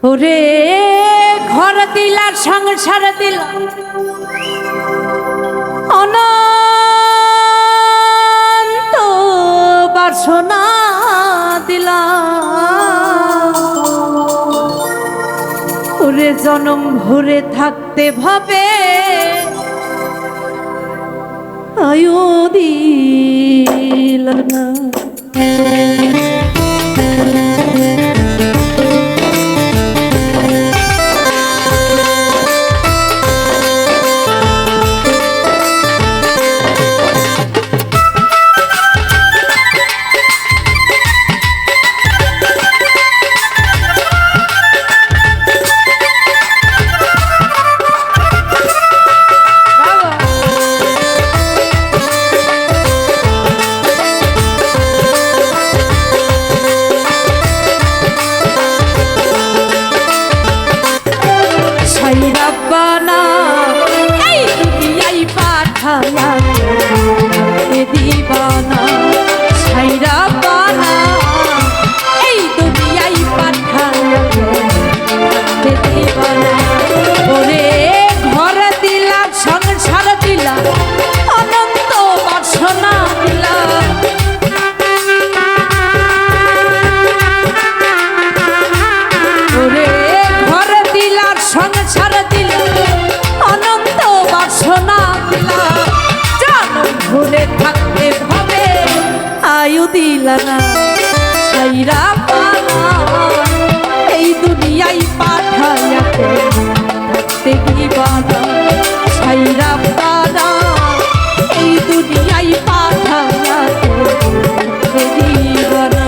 ওরে ঘর দিলা সংসার দিলা অনন্ত বাসনা দিলা ওরে জনম ভরে থাকতে ভাবে আয়ু দিলা না দিবানা ছাইরা বানা এই দুনিয়ায় পাঠায়া দিবানা ওরে ঘর দিলা সংসার দিলা অনন্ত বাসনা দিলা ওরে ঘর দিলা সংসার দিলা অনন্ত বাসনা দিলা ভুলে থাকতে ভাবে আয়ু দিলা না ছাইরা পানা এই দুনিয়ায় পাঠায়া থাকতে দিবানা ছাইরা পানা এই দুনিয়ায় পাঠায়া থাকতে দিবানা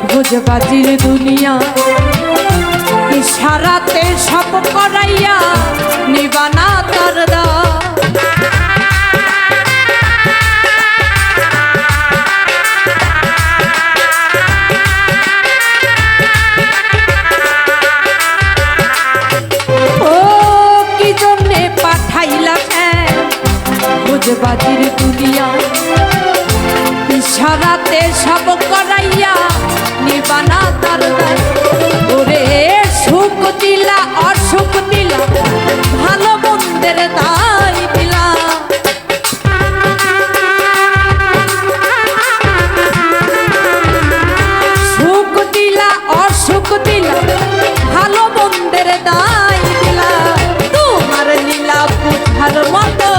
ভোজবাজির দুনিয়া ইশারাতে সব করাইয়া নিবানা তার দা ও কি জন্যে পাঠাইলা ভোজবাজির দুনিয়া ইশারাতে সব করাইয়া নিবানা তার দায় ওরে সুখ দিলা অসুখ দিলা ভালো মন্দের দায় দিলা সুখ দিলা অসুখ দিলা ভালো মন্দের দায় দিলা তোমার লীলা বুঝার মতো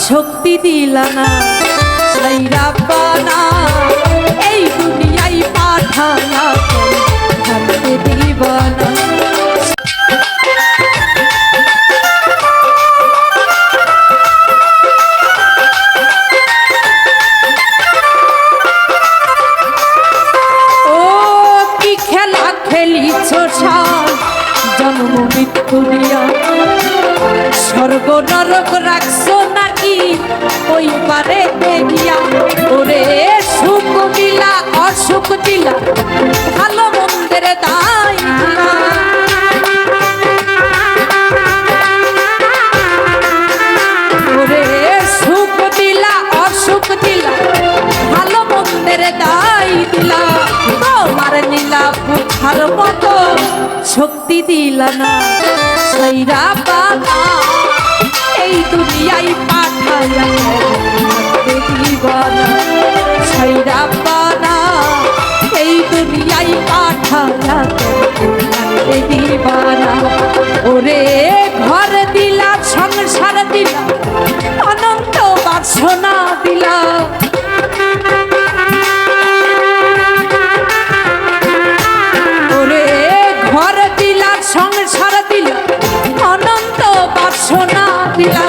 শক্তি দিলা না ছাইরা বানা এই দুনিয়ায় পাঠায়া থাকতে দিবানা ও কি খেলা খেলিছ জন্ম মৃত্যু নিয়া স্বর্গ নরক রাখছো নাকি ওই পারে দেখিয়া ওরে সুখ দিলা অসুখ দিলা ভালো মন্দের দায় দিলা ওরে সুখ দিলা অসুখ দিলা ভালো মন্দের দায় দিলা তোমার নীলা বুঝার মতো শক্তি দিলা না ছাইরা বানা এই দুনিয়ায় পাঠায়া দিবানা ছাইরা বানা এই দুনিয়ায় পাঠায়া দিবানা ওরে ঘর দিলা সংসার দিলা অনন্ত বাসনা দিলা ওরে ঘর দিলা সংসার দিলা অনন্ত বাসনা দিলা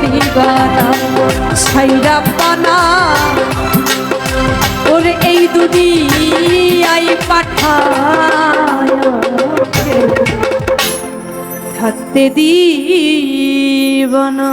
দিবানা ছাইরা পানা ওরে এই দুনিয়ায় পাঠায় থাকতে দিবানা।